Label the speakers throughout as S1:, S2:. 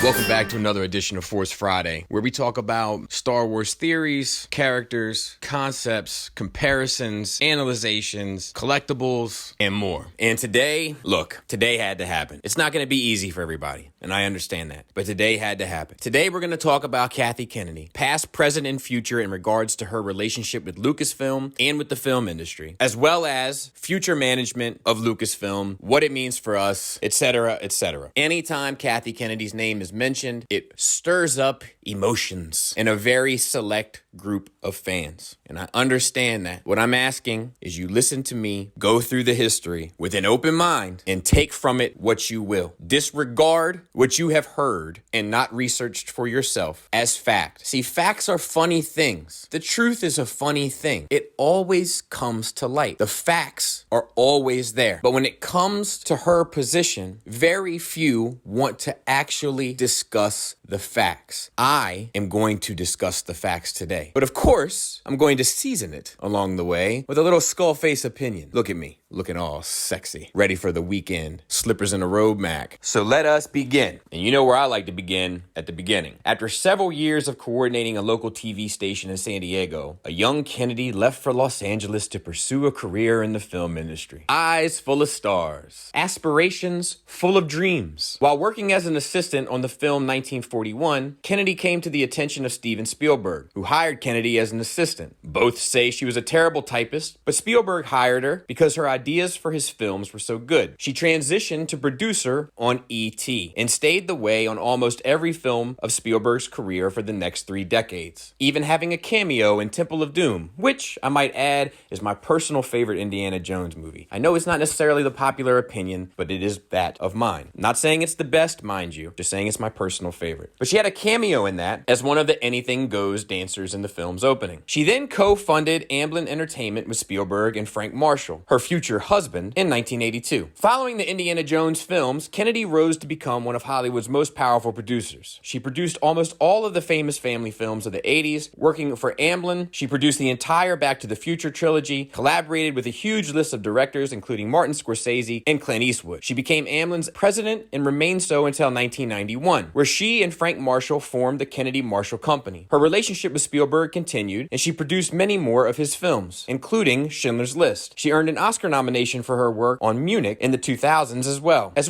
S1: Welcome back to another edition of Force Friday, where we talk about Star Wars theories, characters, concepts, comparisons, analyzations, collectibles, and more. And today, today had to happen. It's not going to be easy for everybody, and I understand that, but today had to happen. Today we're going to talk about Kathy Kennedy, past, present, and future in regards to her relationship with Lucasfilm and with the film industry, as well as future management of Lucasfilm, what it means for us, etc., etc. Anytime Kathy Kennedy's name is mentioned, it stirs up emotions in a very select group of fans. And I understand that. What I'm asking is you listen to me, go through the history with an open mind, and take from it what you will. Disregard what you have heard and not researched for yourself as fact. See, facts are funny things. The truth is a funny thing. It always comes to light. The facts are always there. But when it comes to her position, very few want to actually discuss the facts. I am going to discuss the facts today. But of course, I'm going to season it along the way with a little Skullface opinion. Look at me, looking all sexy, ready for the weekend, slippers and a robe Mac. So let us begin. And you know where I like to begin? At the beginning. After several years of coordinating a local TV station in San Diego, a young Kennedy left for Los Angeles to pursue a career in the film industry. Eyes full of stars, aspirations full of dreams. While working as an assistant on the film 1941, Kennedy came to the attention of Steven Spielberg, who hired Kennedy as an assistant. Both say she was a terrible typist, but Spielberg hired her because her ideas for his films were so good. She transitioned to producer on E.T. and stayed the way on almost every film of Spielberg's career for the next 3 decades, even having a cameo in Temple of Doom, which, I might add, is my personal favorite Indiana Jones movie. I know it's not necessarily the popular opinion, but it is that of mine. Not saying it's the best, mind you, just saying it's my personal favorite. But she had a cameo in that as one of the Anything Goes dancers in the film's opening. She then co-funded Amblin Entertainment with Spielberg and Frank Marshall, her future husband, in 1982. Following the Indiana Jones films, Kennedy rose to become one of Hollywood's most powerful producers. She produced almost all of the famous family films of the 80s. Working for Amblin, she produced the entire Back to the Future trilogy, collaborated with a huge list of directors including Martin Scorsese and Clint Eastwood. She became Amblin's president and remained so until 1991, where she and Frank Marshall formed the Kennedy Marshall Company. Her relationship with Spielberg continued, and she produced many more of his films, including Schindler's List. She earned an Oscar nomination for her work on Munich in the 2000s as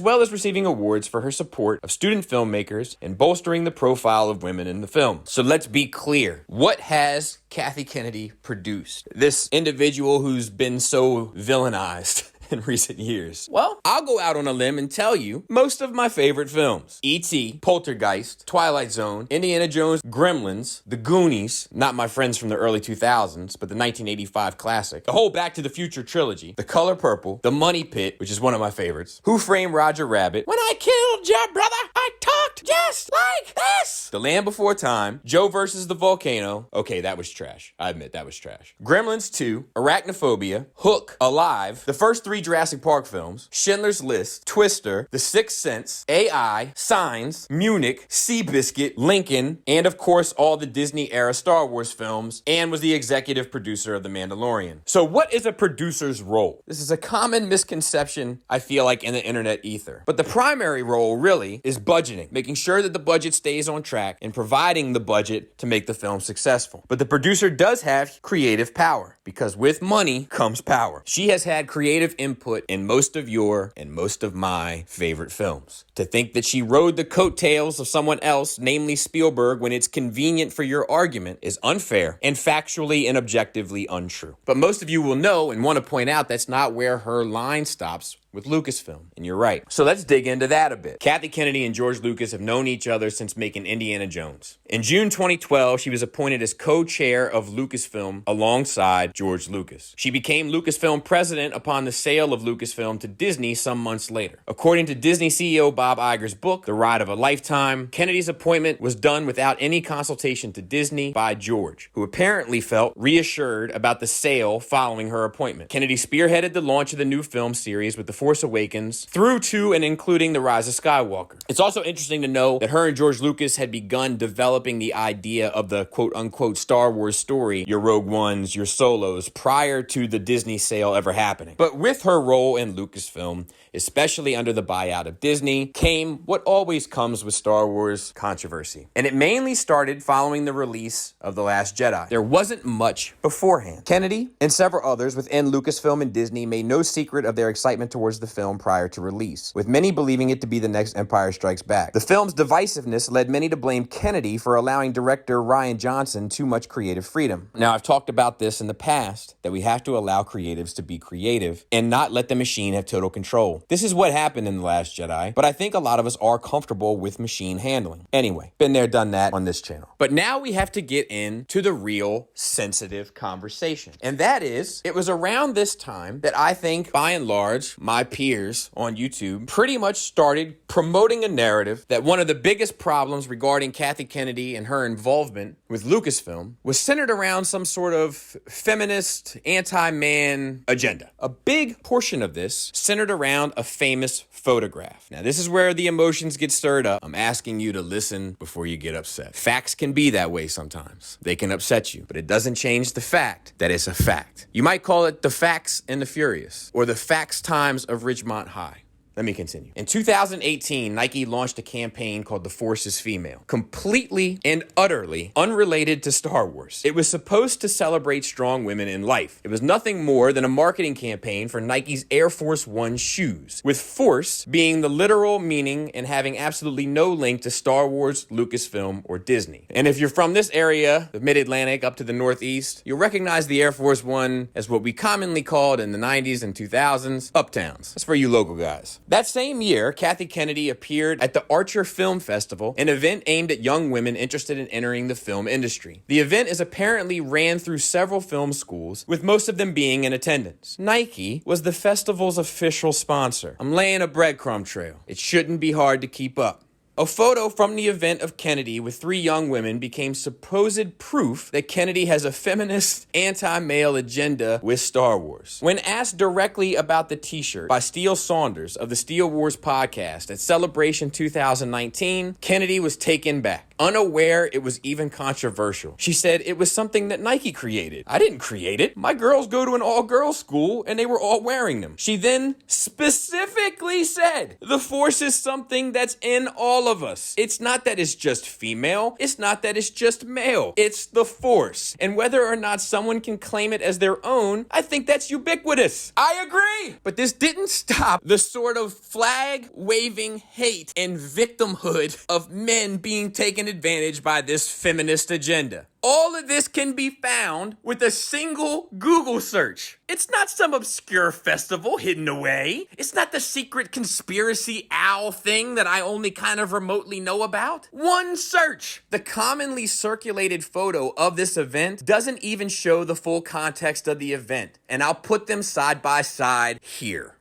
S1: well as receiving awards for her support of student filmmakers and bolstering the profile of women in the film. So let's be clear. What has Kathy Kennedy produced? This individual who's been so villainized in recent years. Well, I'll go out on a limb and tell you most of my favorite films. E.T., Poltergeist, Twilight Zone, Indiana Jones, Gremlins, The Goonies, not my friends from the early 2000s, but the 1985 classic, the whole Back to the Future trilogy, The Color Purple, The Money Pit, which is one of my favorites, Who Framed Roger Rabbit, When I Killed Your Brother, I Talked Just Like This, The Land Before Time, Joe versus the Volcano, okay, that was trash. I admit that was trash. Gremlins 2, Arachnophobia, Hook, Alive, the first 3 Jurassic Park films, Schindler's List, Twister, The Sixth Sense, AI, Signs, Munich, Seabiscuit, Lincoln, and of course all the Disney-era Star Wars films, and was the executive producer of The Mandalorian. So what is a producer's role? This is a common misconception, I feel like, in the internet ether. But the primary role, really, is budgeting, making sure that the budget stays on track and providing the budget to make the film successful. But the producer does have creative power, because with money comes power. She has had creative input in most of your and most of my favorite films. To think that she rode the coattails of someone else, namely Spielberg, when it's convenient for your argument is unfair and factually and objectively untrue. But most of you will know and want to point out that's not where her line stops with Lucasfilm, and you're right. So let's dig into that a bit. Kathy Kennedy and George Lucas have known each other since making Indiana Jones. In June 2012, she was appointed as co-chair of Lucasfilm alongside George Lucas. She became Lucasfilm president upon the sale of Lucasfilm to Disney some months later. According to Disney CEO Bob Iger's book, The Ride of a Lifetime, Kennedy's appointment was done without any consultation to Disney by George, who apparently felt reassured about the sale following her appointment. Kennedy spearheaded the launch of the new film series with the Force Awakens through to and including The Rise of Skywalker. It's also interesting to know that her and George Lucas had begun developing the idea of the quote-unquote Star Wars story, your Rogue Ones, your Solos, prior to the Disney sale ever happening. But with her role in Lucasfilm, especially under the buyout of Disney, came what always comes with Star Wars: controversy. And it mainly started following the release of The Last Jedi. There wasn't much beforehand. Kennedy and several others within Lucasfilm and Disney made no secret of their excitement towards the film prior to release, with many believing it to be the next Empire Strikes Back. The film's divisiveness led many to blame Kennedy for allowing director Rian Johnson too much creative freedom. Now, I've talked about this in the past, that we have to allow creatives to be creative and not let the machine have total control. This is what happened in The Last Jedi, but I think a lot of us are comfortable with machine handling. Anyway, been there, done that on this channel. But now we have to get into the real sensitive conversation. And that is, it was around this time that I think, by and large, my peers on YouTube pretty much started promoting a narrative that one of the biggest problems regarding Kathy Kennedy and her involvement with Lucasfilm was centered around some sort of feminist, anti-man agenda. A big portion of this centered around a famous photograph. Now, this is where the emotions get stirred up. I'm asking you to listen before you get upset. Facts can be that way sometimes. They can upset you, but it doesn't change the fact that it's a fact. You might call it the Facts and the Furious, or the Facts Times of Ridgemont High. Let me continue. In 2018, Nike launched a campaign called The Force is Female, completely and utterly unrelated to Star Wars. It was supposed to celebrate strong women in life. It was nothing more than a marketing campaign for Nike's Air Force One shoes, with force being the literal meaning and having absolutely no link to Star Wars, Lucasfilm, or Disney. And if you're from this area, the Mid-Atlantic up to the Northeast, you'll recognize the Air Force One as what we commonly called in the 90s and 2000s, Uptowns. That's for you local guys. That same year, Kathy Kennedy appeared at the Archer Film Festival, an event aimed at young women interested in entering the film industry. The event is apparently ran through several film schools, with most of them being in attendance. Nike was the festival's official sponsor. I'm laying a breadcrumb trail. It shouldn't be hard to keep up. A photo from the event of Kennedy with 3 young women became supposed proof that Kennedy has a feminist, anti-male agenda with Star Wars. When asked directly about the t-shirt by Steele Saunders of the Steele Wars podcast at Celebration 2019, Kennedy was taken back, unaware it was even controversial. She said it was something that Nike created. I didn't create it. My girls go to an all-girls school and they were all wearing them. She then specifically said, the Force is something that's in all of us. It's not that it's just female. It's not that it's just male. It's the Force. And whether or not someone can claim it as their own, I think that's ubiquitous. I agree. But this didn't stop the sort of flag-waving hate and victimhood of men being taken advantage by this feminist agenda. All of this can be found with a single Google search. It's not some obscure festival hidden away. It's not the secret conspiracy owl thing that I only kind of remotely know about. One search. The commonly circulated photo of this event doesn't even show the full context of the event, and I'll put them side by side here.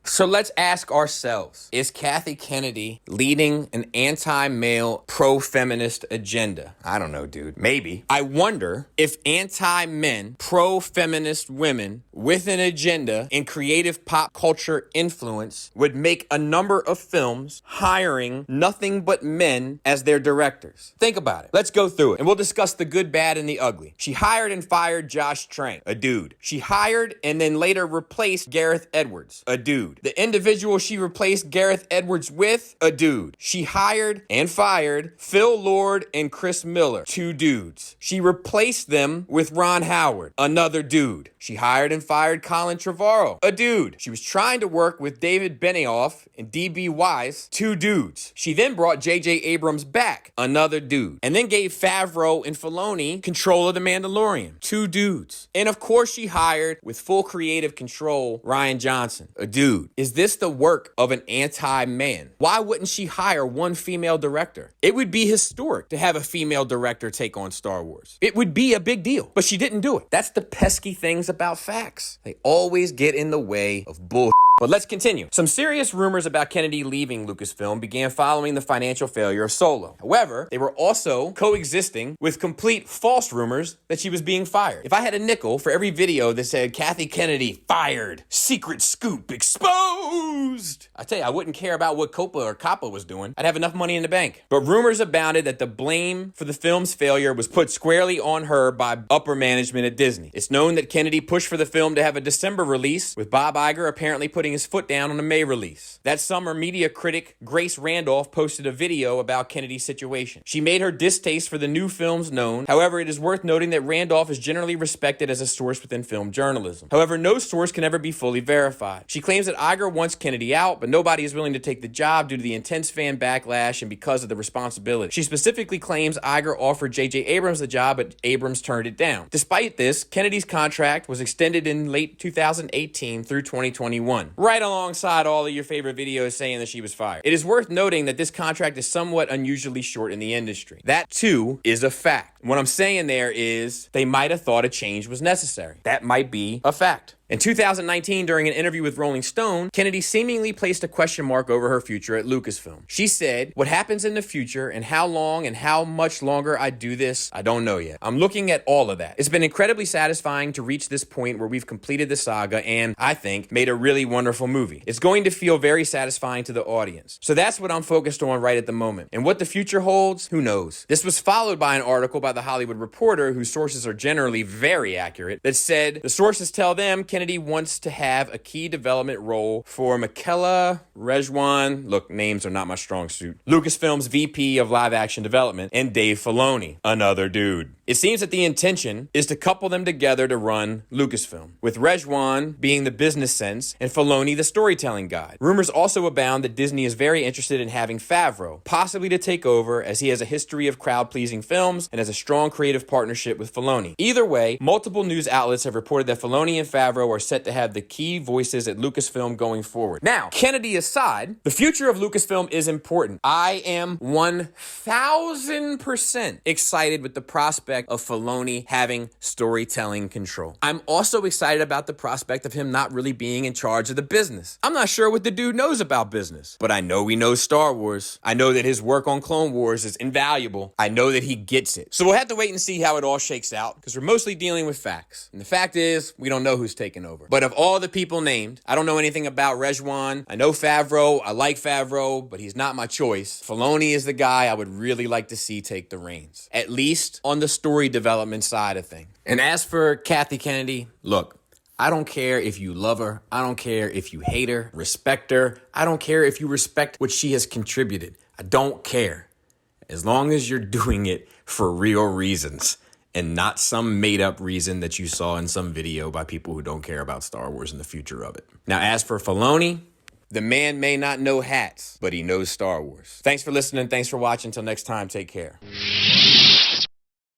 S1: So let's ask ourselves, is Kathy Kennedy leading an anti-male, pro-feminist agenda? I don't know, dude. Maybe. I wonder if anti-men, pro-feminist women with an agenda and creative pop culture influence would make a number of films hiring nothing but men as their directors. Think about it. Let's go through it, and we'll discuss the good, bad, and the ugly. She hired and fired Josh Trank, a dude. She hired and then later replaced Gareth Edwards, a dude. The individual she replaced Gareth Edwards with, a dude. She hired and fired Phil Lord and Chris Miller, 2 dudes. She replaced them with Ron Howard, another dude. She hired and fired Colin Trevorrow, a dude. She was trying to work with David Benioff and D.B. Weiss, 2 dudes. She then brought J.J. Abrams back, another dude. And then gave Favreau and Filoni control of The Mandalorian, 2 dudes. And of course she hired, with full creative control, Rian Johnson, a dude. Is this the work of an anti-man? Why wouldn't she hire one female director? It would be historic to have a female director take on Star Wars. It would be a big deal, but she didn't do it. That's the pesky things about facts. They always get in the way of bull. But let's continue. Some serious rumors about Kennedy leaving Lucasfilm began following the financial failure of Solo. However, they were also coexisting with complete false rumors that she was being fired. If I had a nickel for every video that said Kathy Kennedy fired, secret scoop exposed, I tell you, I wouldn't care about what Coppola or Coppola was doing. I'd have enough money in the bank. But rumors abounded that the blame for the film's failure was put squarely on her by upper management at Disney. It's known that Kennedy pushed for the film to have a December release, with Bob Iger apparently putting his foot down on a May release. That summer, media critic Grace Randolph posted a video about Kennedy's situation. She made her distaste for the new films known. However, it is worth noting that Randolph is generally respected as a source within film journalism. However, no source can ever be fully verified. She claims that Iger wants Kennedy out, but nobody is willing to take the job due to the intense fan backlash and because of the responsibility. She specifically claims Iger offered J.J. Abrams the job, but Abrams turned it down. Despite this, Kennedy's contract was extended in late 2018 through 2021, right alongside all of your favorite videos saying that she was fired. It is worth noting that this contract is somewhat unusually short in the industry. That, too, is a fact. What I'm saying there is they might have thought a change was necessary. That might be a fact. In 2019, during an interview with Rolling Stone, Kennedy seemingly placed a question mark over her future at Lucasfilm. She said, "What happens in the future and how long and how much longer I do this, I don't know yet. I'm looking at all of that. It's been incredibly satisfying to reach this point where we've completed the saga and, I think, made a really wonderful movie. It's going to feel very satisfying to the audience." So that's what I'm focused on right at the moment. And what the future holds, who knows? This was followed by an article by The Hollywood Reporter, whose sources are generally very accurate, that said the sources tell them Kennedy wants to have a key development role for Michaela Rejwan, look, names are not my strong suit, Lucasfilm's VP of live action development, and Dave Filoni, another dude. It seems that the intention is to couple them together to run Lucasfilm, with Rejwan being the business sense and Filoni the storytelling guide. Rumors also abound that Disney is very interested in having Favreau, possibly to take over, as he has a history of crowd-pleasing films and has a strong creative partnership with Filoni. Either way, multiple news outlets have reported that Filoni and Favreau are set to have the key voices at Lucasfilm going forward. Now, Kennedy aside, the future of Lucasfilm is important. I am 1,000% excited with the prospect of Filoni having storytelling control. I'm also excited about the prospect of him not really being in charge of the business. I'm not sure what the dude knows about business, but I know he knows Star Wars. I know that his work on Clone Wars is invaluable. I know that he gets it. So we'll have to wait and see how it all shakes out, because we're mostly dealing with facts. And the fact is, we don't know who's taking over. But of all the people named, I don't know anything about Rejwan. I know Favreau. I like Favreau, but he's not my choice. Filoni is the guy I would really like to see take the reins, at least on the story development side of things. And as for Kathy Kennedy, look, I don't care if you love her. I don't care if you hate her, respect her. I don't care if you respect what she has contributed. I don't care. As long as you're doing it for real reasons and not some made-up reason that you saw in some video by people who don't care about Star Wars and the future of it. Now, as for Filoni, the man may not know hats, but he knows Star Wars. Thanks for listening. Thanks for watching. Until next time, take care.